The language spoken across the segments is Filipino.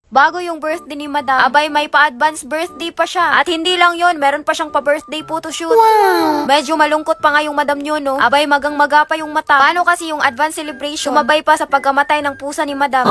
Bago yung birthday ni Madam, abay may pa-advance birthday pa siya. At hindi lang yon, meron pa siyang pa-birthday photoshoot. Wow! Medyo malungkot pa nga yung Madam nyo, no? Abay magang-maga pa yung mata. Paano kasi yung advance celebration? Sumabay pa sa pagkamatay ng pusa ni Madam.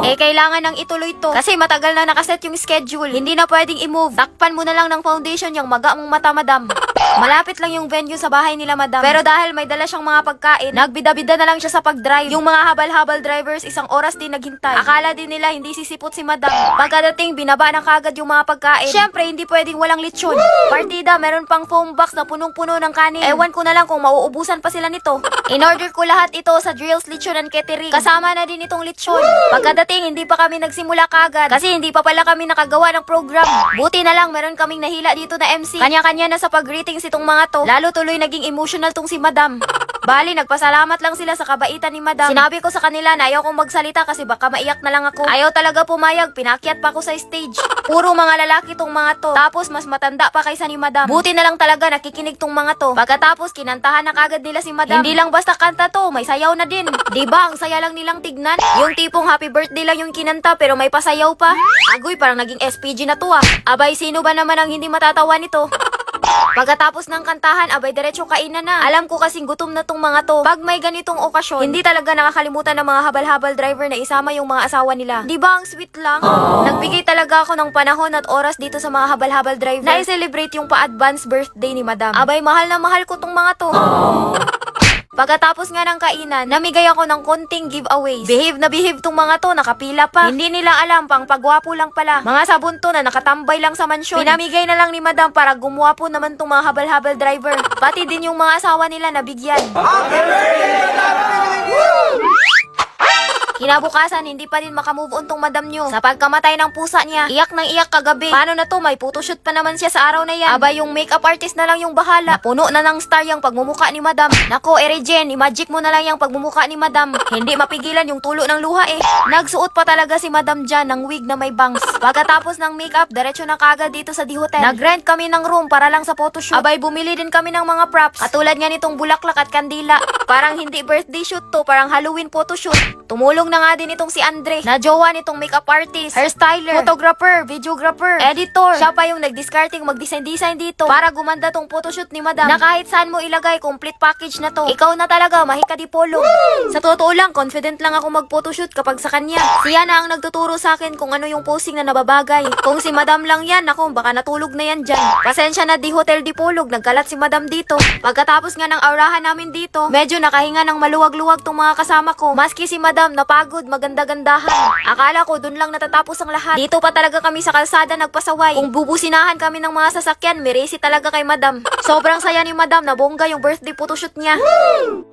Eh, kailangan nang ituloy to. Kasi matagal na nakaset yung schedule. Hindi na pwedeng i-move. Takpan mo na lang ng foundation yung maga mong mata, Madam. Malapit lang yung venue sa bahay nila, Madam. Pero dahil may dala siyang mga pagkain, nagbida-bida na lang siya sa pag-drive. Yung mga habal-habal drivers, isang oras din naghintay. Akala din nila hindi sisipot si Madam. Pagkadating, binaba na kagad yung mga pagkain. Syempre, hindi pwedeng walang lechon. Partida, meron pang foam box na punong-puno ng kanin. Ewan ko na lang kung mauubusan pa sila nito. In-order ko lahat ito sa Drills Lechon and Catering. Kasama na din itong lechon. Pagkadating, hindi pa kami nagsimula kagad. Kasi hindi pa pala kami nakagawa ng program. Buti na lang, meron kaming nahila dito na MC. Kanya-kanya na sa pag-greetings itong mga to. Lalo tuloy naging emotional tong si Madam. Bali, nagpasalamat lang sila sa kabaitan ni Madam. Sinabi ko sa kanila na ayaw kong magsalita kasi baka maiyak na lang ako. Ayaw talaga pumayag, pinakyat pa ako sa stage. Puro mga lalaki tong mga to. Tapos mas matanda pa kaysa ni Madam. Buti na lang talaga nakikinig tong mga to. Pagkatapos kinantahan na kagad nila si Madam. Hindi lang basta kanta to, may sayaw na din. Diba, ang saya lang nilang tignan? Yung tipong happy birthday lang yung kinanta pero may pasayaw pa. Agoy, parang naging SPG na to ah. Abay, sino ba naman ang hindi matatawa nito? Pagkatapos ng kantahan, abay diretso kainan na. Alam ko kasing gutom na tong mga to. Pag may ganitong okasyon, hindi talaga nakakalimutan ng mga habal-habal driver na isama yung mga asawa nila. Di ba ang sweet lang? Nagbigay talaga ako ng panahon at oras dito sa mga habal-habal driver na i-celebrate yung pa-advance birthday ni Madam. Abay, mahal na mahal ko tong mga to. Pagkatapos nga ng kainan, namigay ako ng konting giveaways. Behave na behave tong mga to, nakapila pa. Hindi nila alam, pang pagwapo lang pala. Mga sabon to na nakatambay lang sa mansyon. Pinamigay na lang ni Madam para gumwapo naman tong mga habal-habal driver. Pati din yung mga asawa nila nabigyan. Kinabukasan, hindi pa din makamove on tong Madam nyo. Sa pagkamatay ng pusa niya, iyak ng iyak kagabi. Paano na to? May photoshoot pa naman siya sa araw na yan. Aba, yung makeup artist na lang yung bahala. Napuno na ng star yung pagmumuka ni Madam. Nako, Jen, i-magic mo na lang yung pagmumuka ni Madam. Hindi mapigilan yung tulo ng luha eh. Nagsuot pa talaga si Madam dyan ng wig na may bangs. Pagkatapos ng makeup, diretso na kagad dito sa D Hotel. Nag-rent kami ng room para lang sa photoshoot. Abay, bumili din kami ng mga props. Katulad nga nitong bulaklak at kandila. Parang hindi birthday shoot to, parang Halloween photoshoot. Tumulong na nga din itong si Andre, na jowa nitong makeup artist, hairstyler, photographer, videographer, editor. Siya pa yung nag-discarding mag-design-design dito para gumanda tong photoshoot ni Madam na kahit saan mo ilagay, complete package na to. Ikaw na talaga, mahika di polo. Sa totoo lang, confident lang ako mag-photoshoot kapag sa kanya. Siya na ang nagtuturo sa akin kung ano yung posing na nababagay. Kung si Madam lang yan, ako, baka natulog na yan dyan. Pasensya na di hotel di polog, nagkalat si Madam dito. Pagkatapos nga ng aurahan namin dito, medyo nakahinga ng maluwag-luwag tong mga kasama ko. Maski si Madam napagod, maganda-gandahan. Akala ko dun lang natatapos ang lahat. Dito pa talaga kami sa kalsada nagpasaway. Kung bubusinahan kami ng mga sasakyan, meresi talaga kay Madam. Sobrang saya ni Madam na bongga yung birthday photoshoot niya.